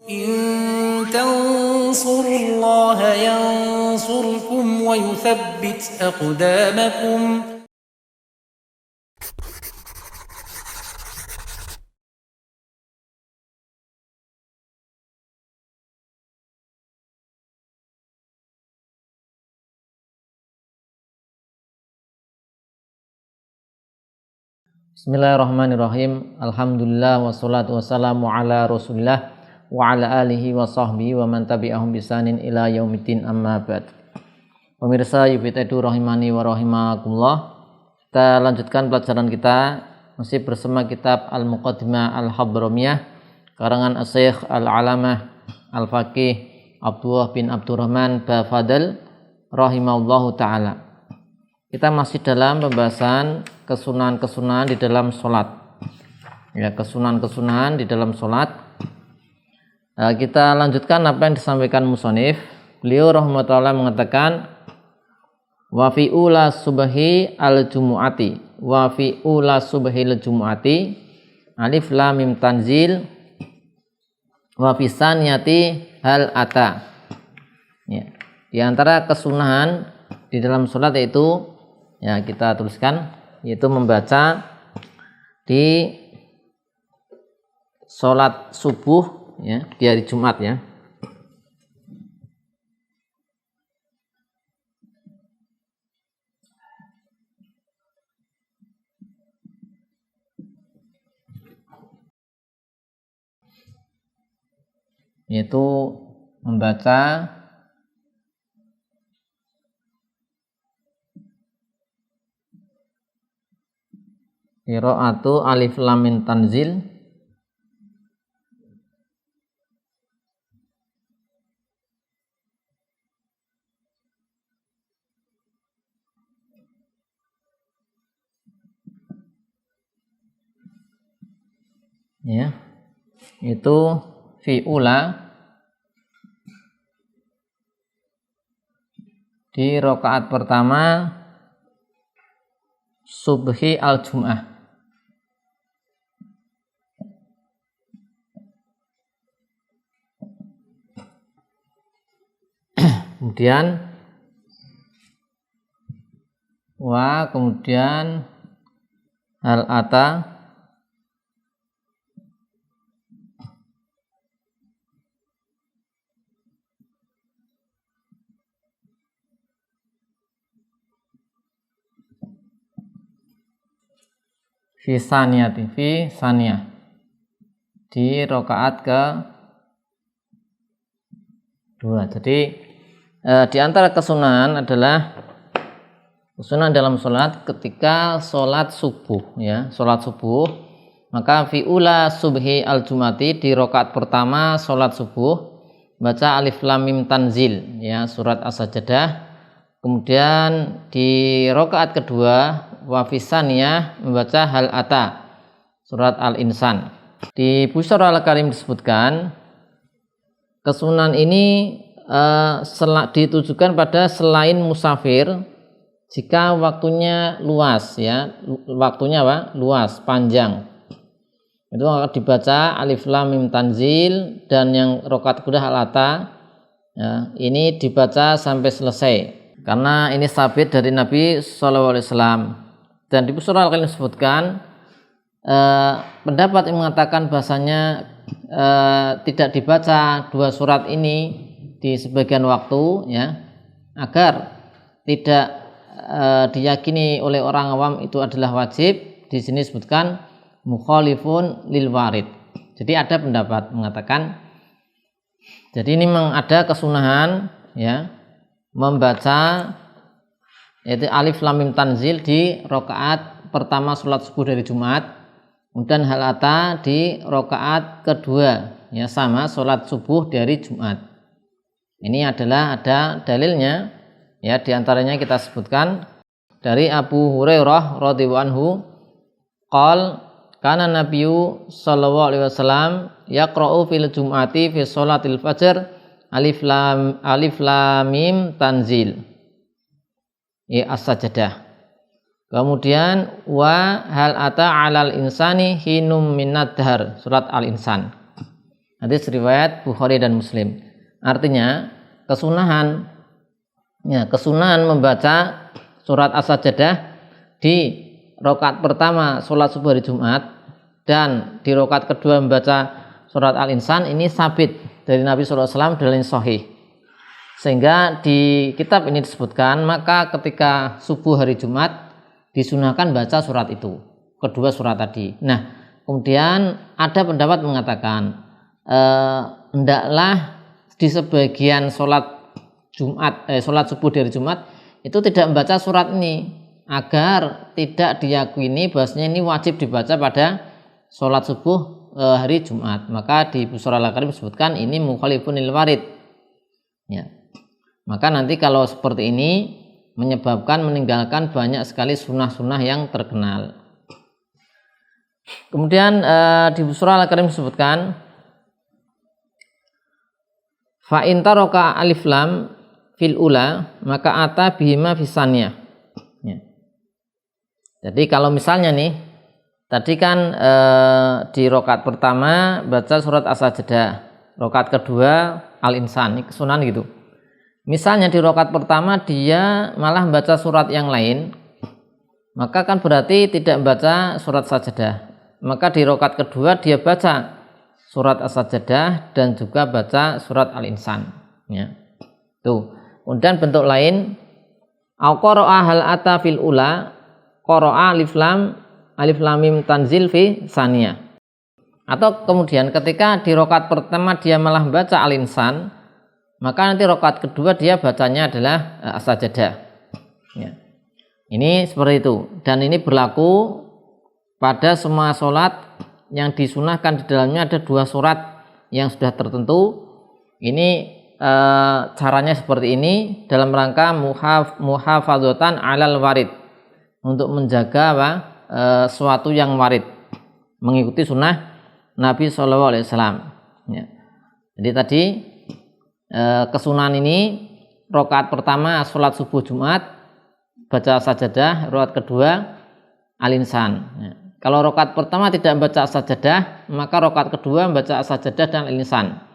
إن تنصروا الله ينصركم ويثبت أقدامكم. Bismillahirrahmanirrahim. Alhamdulillah wassalatu wassalamu ala Rasulillah wa ala alihi wa sahbihi wa man tabi'ahum bisanin ila yaumiddin, amma ba'd. Pemirsa Yufitedu rahimani wa rahimakumullah. Kita lanjutkan pelajaran kita masih bersama kitab Al-Muqaddimah Al-Hadramiyah karangan Asy-Syaikh Al-Alamah Al-Faqih Abdullah bin Abdurrahman Bafadl rahimahullahu taala. Kita masih dalam pembahasan kesunahan-kesunahan di dalam sholat. Ya, kesunahan-kesunahan di dalam sholat. Kita lanjutkan apa yang disampaikan musonif. Beliau rahimahullah mengatakan, wa fi ula subhi al-jumu'ati, wa fi ula subhi al-jumu'ati, alif lam mim tanzil, wa fi saniyati hal ata. Ya. Di antara kesunahan di dalam sholat yaitu, ya kita tuliskan, yaitu membaca di sholat subuh, ya, di hari Jumat, ya. Yaitu membaca qiraatu alif lam mim tanzil, ya, itu fi'ula di rakaat pertama subhi al-jum'ah. Kemudian kemudian hal ata fi saniyah di rakaat ke dua. Jadi di antara kesunahan adalah kesunahan dalam sholat ketika sholat subuh, ya, sholat subuh, maka fi'ula subhi al-jumati di rakaat pertama sholat subuh baca alif lam mim tanzil, ya, surat as-sajdah. Kemudian di rakaat kedua wa fi saniyah membaca hal ata, surat al-insan. Di Busyara al-Karim disebutkan kesunahan ini ditujukan pada selain musafir jika waktunya luas, ya, waktunya luas, panjang, itu akan dibaca alif lam mim tanzil, dan yang rakaat kedua hal ata, ya, ini dibaca sampai selesai karena ini sabit dari Nabi SAW. Dan di Busyara al-Karim disebutkan pendapat yang mengatakan bahasanya tidak dibaca dua surat ini di sebagian waktu, ya, agar tidak diyakini oleh orang awam itu adalah wajib. Di sini disebutkan mukhalifun lil warid. Jadi ada pendapat mengatakan, jadi ini memang ada kesunahan, ya, membaca yaitu alif lam mim tanzil di rakaat pertama sholat subuh dari Jumat, kemudian hal ata di rakaat kedua, ya, sama sholat subuh dari Jumat. Ini adalah ada dalilnya, ya, diantaranya kita sebutkan dari Abu Hurairah radhiyallahu anhu, qol kana nabiyyu sallallahu alaihi wasallam yaqra'u fil jum'ati fi sholatil fajr alif lam mim tanzil, ya, as-sajdah. Kemudian wa hal ata 'alal insani hinum minad dahr, surat al-insan. Hadis riwayat Bukhari dan Muslim. Artinya kesunahan membaca surat As-Sajdah di rakaat pertama sholat subuh hari Jumat dan di rakaat kedua membaca surat Al-Insan ini sabit dari Nabi SAW dalam sahih. Sehingga di kitab ini disebutkan, maka ketika subuh hari Jumat disunahkan baca surat itu, kedua surat tadi. Nah, kemudian ada pendapat mengatakan hendaklah di sebagian sholat subuh dari Jumat itu tidak membaca surat ini agar tidak diyakini bahwasanya ini wajib dibaca pada sholat subuh hari Jumat. Maka di Busra Al-Karim disebutkan ini mukhalifun lil warid. Ya. Maka nanti kalau seperti ini menyebabkan meninggalkan banyak sekali sunnah-sunnah yang terkenal. Kemudian di Busra Al-Karim disebutkan fa in taraka alif lam fil ula maka ata bihima fisaniyah. Ya. Jadi kalau misalnya nih tadi kan di rakaat pertama baca surat As-Sajdah, rakaat kedua Al-Insan, ini kesunahan gitu. Misalnya di rakaat pertama dia malah membaca surat yang lain, maka kan berarti tidak membaca surat Sajdah. Maka di rakaat kedua dia baca surat As-Sajdah dan juga baca surat Al-Insan. Ya. Tuh. Kemudian bentuk lain, au qara'a hal ata fil ula, qara'a alif lam mim tanzil fi saniyah. Atau kemudian ketika di rakaat pertama dia malah membaca Al-Insan, maka nanti rakaat kedua dia bacanya adalah As-Sajdah. Ya. Ini seperti itu, dan ini berlaku pada semua sholat yang disunahkan di dalamnya ada dua surat yang sudah tertentu. Ini caranya seperti ini dalam rangka muhafadzatan alal warid, untuk menjaga suatu yang warid, mengikuti sunnah Nabi SAW. Ya. Jadi tadi kesunahan ini rakaat pertama sholat subuh Jumat baca Sajdah, rakaat kedua Al-Insan. Ya. Kalau rakaat pertama tidak membaca Sajdah, maka rakaat kedua membaca Sajdah dan Al-Insan.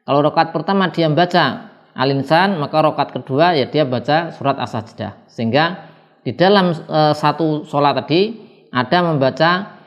Kalau rakaat pertama dia membaca Al-Insan, maka rakaat kedua ya dia baca surat As-Sajdah. Sehingga di dalam satu sholat tadi ada membaca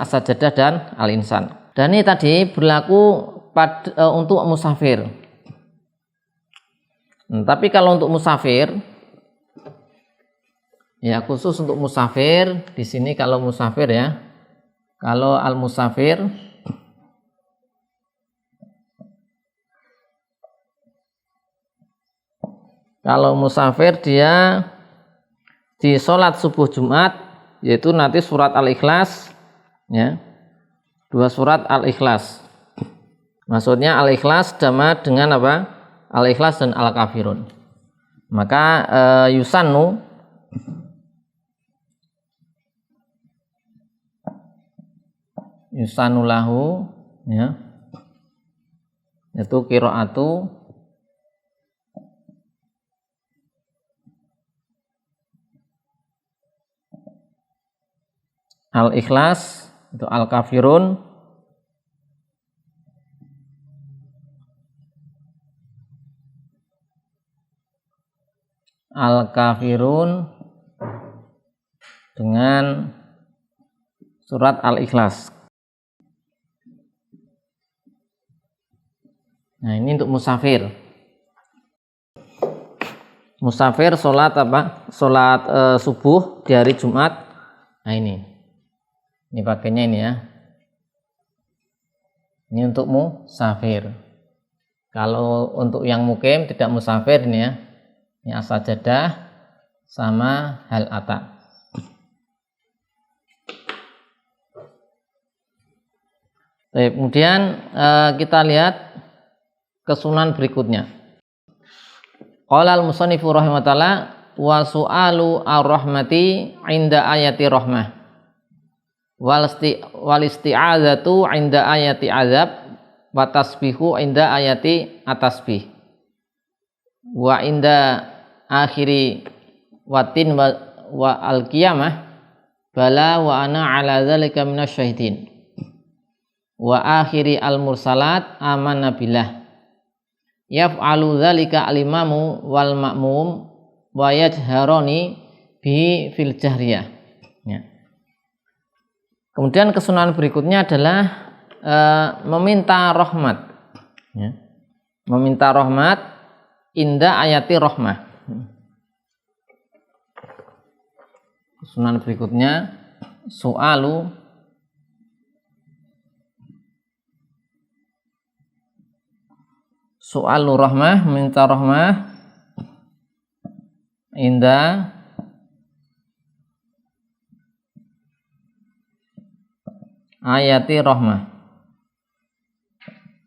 As-Sajdah dan Al-Insan. Dan ini tadi berlaku untuk musafir. Tapi kalau untuk musafir, ya khusus untuk musafir di sini kalau musafir ya, kalau al-musafir dia di sholat subuh Jumat yaitu nanti surat Al-Ikhlas, ya, dua surat Al-Ikhlas. Maksudnya Al-Ikhlas sama dengan apa? Al-Ikhlas dan Al-Kafirun. Maka yusannu lahu, ya, itu qiraatu Al-Ikhlas, itu Al-Kafirun, dengan surat Al-Ikhlas. Nah, ini untuk musafir. Musafir sholat apa? Sholat subuh di hari Jumat. Nah, ini pakainya ini ya. Ini untuk musafir. Kalau untuk yang mukim tidak musafir ini ya. Ini As-Sajdah sama hal ata. Kemudian kita lihat kesunahan berikutnya. Qala al-musannifu rahimahullah wa su'alu ar-rahmati 'inda ayati rahmah wal isti'adzatu 'inda ayati azab wa tasbihu 'inda ayati atasbih wa inda akhiri watin wa al-qiyamah bala wa ana ala dzalika minasyahidin. wa akhiri al-mursalat amanna billah. Yaf'alu dzalika al-imamu wal ma'mum wa yajharani bi fil jahriyah. Ya. Kemudian kesunahan berikutnya adalah meminta rahmat. Ya. Meminta rahmat inda ayati rahmah. Kesunahan berikutnya su'alu rahmah, minta rahmah inda ayati rahmah.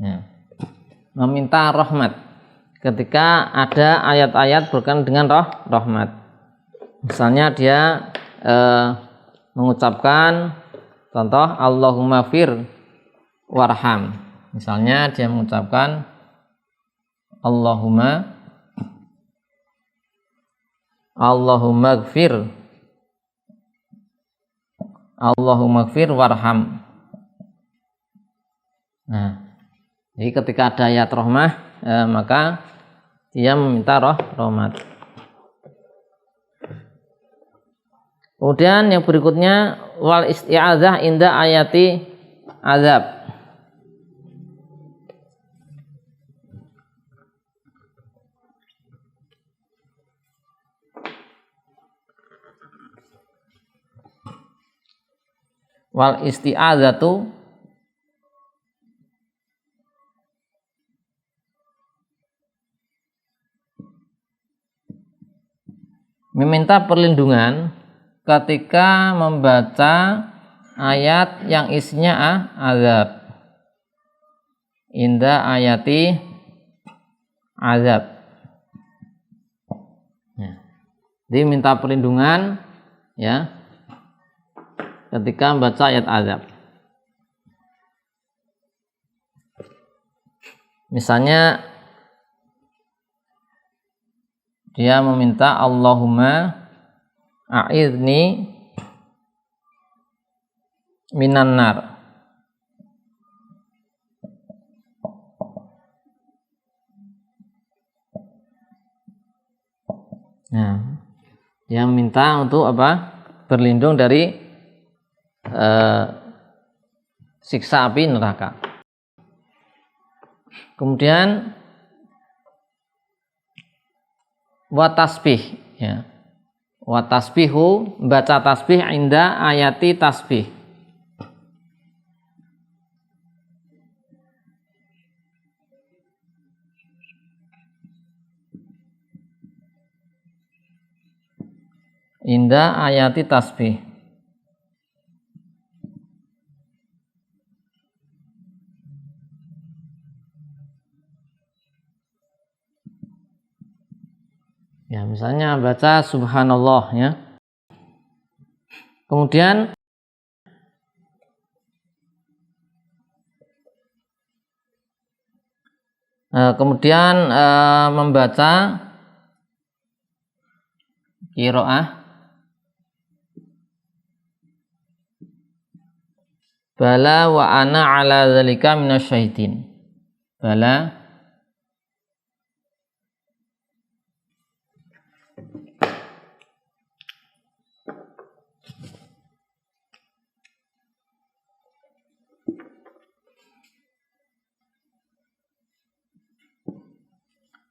Ya. Meminta rahmat ketika ada ayat-ayat berkaitan dengan rahmat. Misalnya dia mengucapkan contoh Allahumma fir warham. Misalnya dia mengucapkan Allahumma gfir warham. Nah, jadi ketika ada ayat rahmah maka dia meminta rahmat. Kemudian yang berikutnya wal isti'adzah inda ayati azab. Wal isti'adzatu meminta perlindungan ketika membaca ayat yang isinya azab. Inda ayati azab. Ya. Jadi minta perlindungan ya ketika membaca ayat azab. Misalnya dia meminta Allahumma a'idni minan nar. Nah, dia minta untuk apa? Berlindung dari siksa api neraka. Kemudian wa tasbih ya. Wa tasbihu baca tasbih inda ayati tasbih. Inda ayati tasbih. Ya, misalnya baca subhanallah ya. Kemudian membaca qiraah bala wa ana ala dzalika minasyaitin. Bala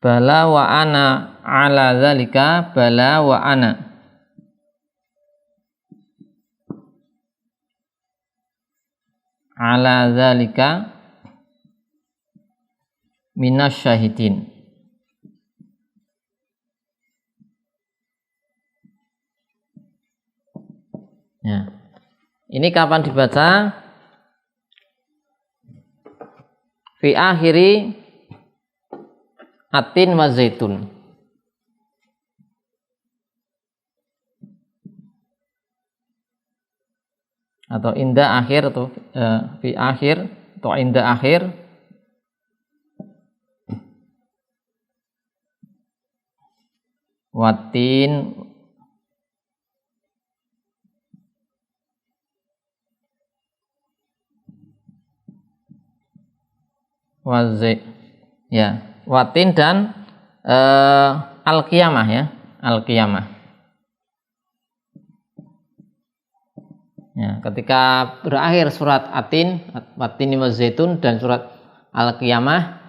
bala wa ana ala dzalika bala wa ana ala dzalika minasyahidin. Ya. Ini kapan dibaca? Fi akhiri atin wa zaitun. Atau inda akhir atau fi akhir atau inda akhir watin watin dan al-qiyamah ya, al-qiyamah. Ya, ketika berakhir surat Atin, Watin wa Zaitun dan surat Al-Qiyamah,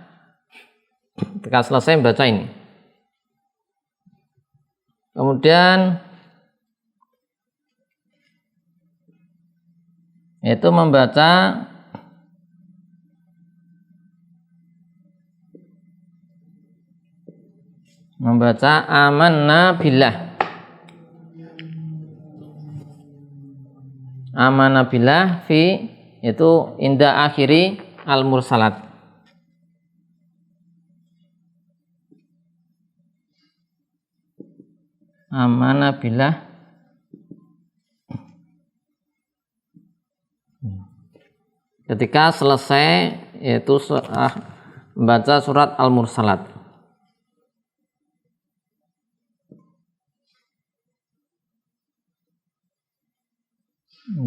ketika selesai membaca ini. Kemudian itu membaca amanna billah. Amanna billah fi itu inda akhiri al-mursalat. Amanna billah ketika selesai yaitu membaca surat al-mursalat.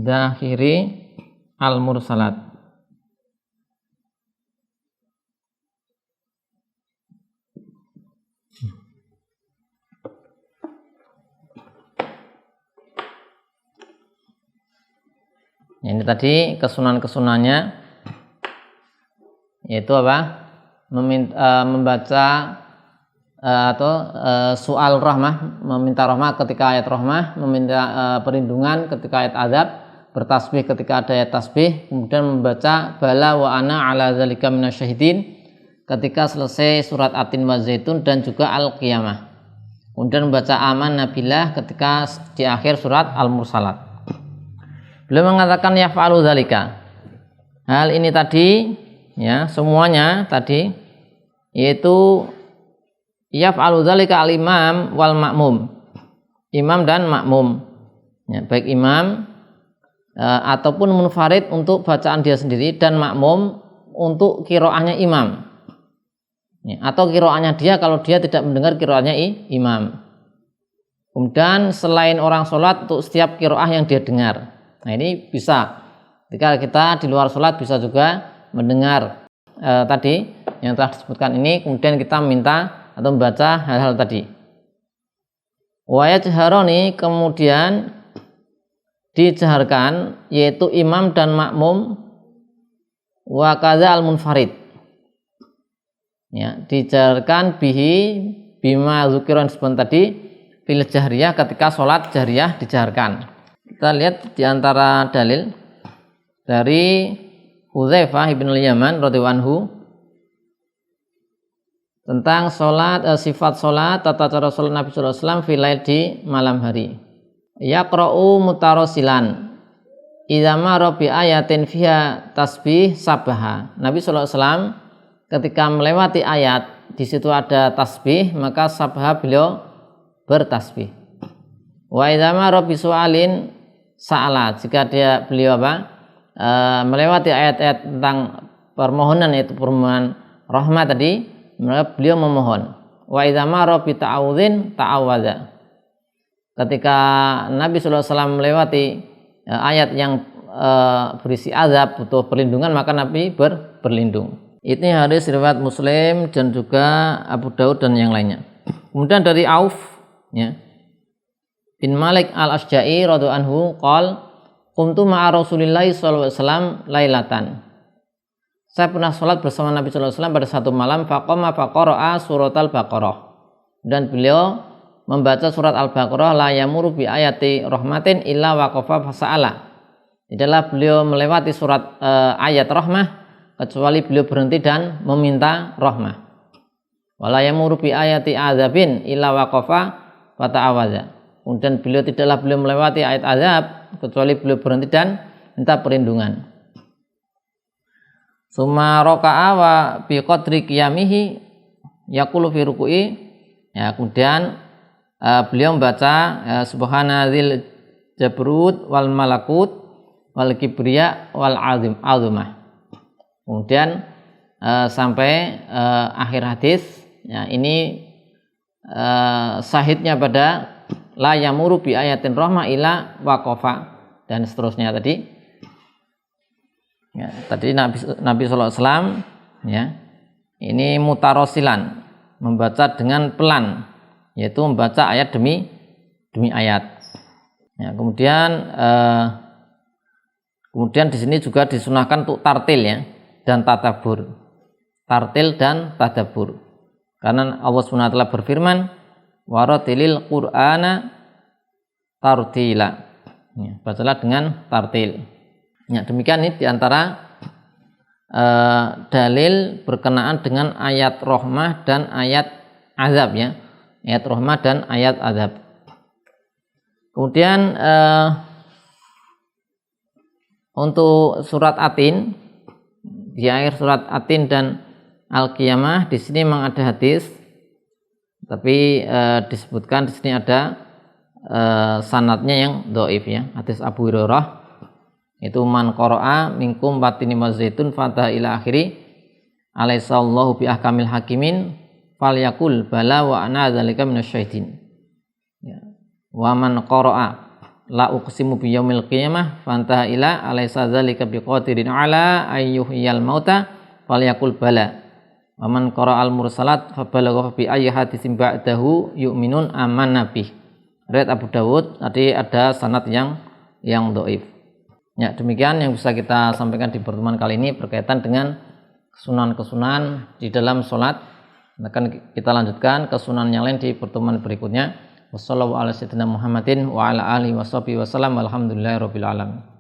Akhiri al-mursalat. Ini tadi kesunan-kesunannya yaitu apa? Membaca atau soal rahmah, meminta rahmah ketika ayat rahmah, meminta perlindungan ketika ayat azab, bertasbih ketika ada ayat tasbih, kemudian membaca bala wa ana ala zalika minasyahidin ketika selesai surat Atin wa Zaitun dan juga al-qiyamah. Kemudian membaca aman nabilah ketika di akhir surat al-mursalat. Beliau mengatakan yaf'alu zalika. Hal ini tadi ya, semuanya tadi yaitu yaf'alu zalika al-imam wal ma'mum. Imam dan makmum. Ya, baik imam ataupun munfarid untuk bacaan dia sendiri dan makmum untuk qiraahnya imam. Ya, atau qiraahnya dia kalau dia tidak mendengar qiraahnya imam. Kemudian selain orang sholat untuk setiap qiraah yang dia dengar. Nah ini bisa ketika kita di luar sholat bisa juga mendengar tadi yang telah disebutkan ini, kemudian kita minta atau membaca hal-hal tadi. Wa yajharoni kemudian dijaharkan yaitu imam dan makmum wa kadza al-munfarid. Ya, dijaharkan bihi bima zukiran sebelum tadi fil jahriyah ketika sholat jahriyah dijaharkan. Kita lihat di antara dalil dari Hudzaifah bin al-Yaman radhiyallahu anhu tentang sholat, sifat sholat, tata cara sholat Nabi sallallahu alaihi wasallam filail di malam hari. Yaqra'u mutarasilan idza mara bi ayatin fiha tasbih sabaha. Nabi sallallahu alaihi wasallam ketika melewati ayat di situ ada tasbih maka sabaha beliau bertasbih. Wa idza mara bi su'alin sa'ala, jika beliau melewati ayat-ayat tentang permohonan yaitu permohonan rahmat tadi, beliau memohon. Wa idza mara bi ta'awudzin ta'awadza. Ketika Nabi sallallahu alaihi wasallam melewati ayat yang berisi azab butuh perlindungan maka Nabi berlindung. Ini hadis riwayat Muslim dan juga Abu Daud dan yang lainnya. Kemudian dari Auf ya bin Malik al-Asja'i radhiyallahu anhu qol qumtu ma'a Rasulillah sallallahu alaihi wasallam lailatan. Saya pernah sholat bersama Nabi sallallahu alaihi wasallam pada satu malam faqama faqara'a surat al-Baqarah. Dan beliau membaca surat al-Baqarah la yamuru bi ayati rahmatin illa waqafa fasa'ala. Tidaklah beliau melewati surat ayat rahmah kecuali beliau berhenti dan meminta rahmah. Wala yamuru bi ayati adzabin illa waqafa fata'awadza. Kemudian tidaklah beliau melewati ayat azab kecuali beliau berhenti dan minta perlindungan. Summa raka'a wa bi qadri qiyamihi yaqulu fi ruku'i. Ya, kemudian beliau membaca subhanadzil jabrut wal malakut wal kibriya wal azimah. Kemudian sampai akhir hadis. Ya, ini sahidnya pada la yamuru bi ayatin rahmah ila waqafa dan seterusnya tadi. Ya, tadi Nabi sallallahu alaihi wasallam ya. Ini mutarosilan, membaca dengan pelan, yaitu membaca ayat demi ayat. Ya, kemudian di sini juga disunahkan untuk tartil ya dan tadabbur. Tartil dan tadabbur. Karena Allah Subhanahu wa taala berfirman, "Waratilil Qur'ana tartila." Ya, bacalah dengan tartil. Ya, demikian ini diantara dalil berkenaan dengan ayat rahmah dan ayat azab ya. Ayat rahmah dan ayat azab. Kemudian untuk surat Atin, di akhir surat Atin dan Al-Qiyamah, di sini memang ada hadis, tapi disebutkan di sini ada sanadnya yang dhaif ya. Hadis Abu Hurairah itu man qara'a minkum batini mazaitun fatah ila akhiri alaisallahu bi ahkamil hakimin falyakul bala wa ana dzalika minasyaitin ya. Wa man qara'a la uqsimu bi yaumil qiyamah fantah ila alaisa dzalika biqadirin ala ayyuhiyal mauta falyakul bala. Wa man qara'al mursalat fabalagha bi ayyi hadisin ba'dahu yu'minun amanna bih. Riwayat Abu Dawud, tadi ada sanad yang dhaif. Ya, demikian yang bisa kita sampaikan di pertemuan kali ini berkaitan dengan kesunahan-kesunahan di dalam sholat. Akan kita lanjutkan kesunahan yang lain di pertemuan berikutnya. Wassalamualaikum warahmatullahi wabarakatuh.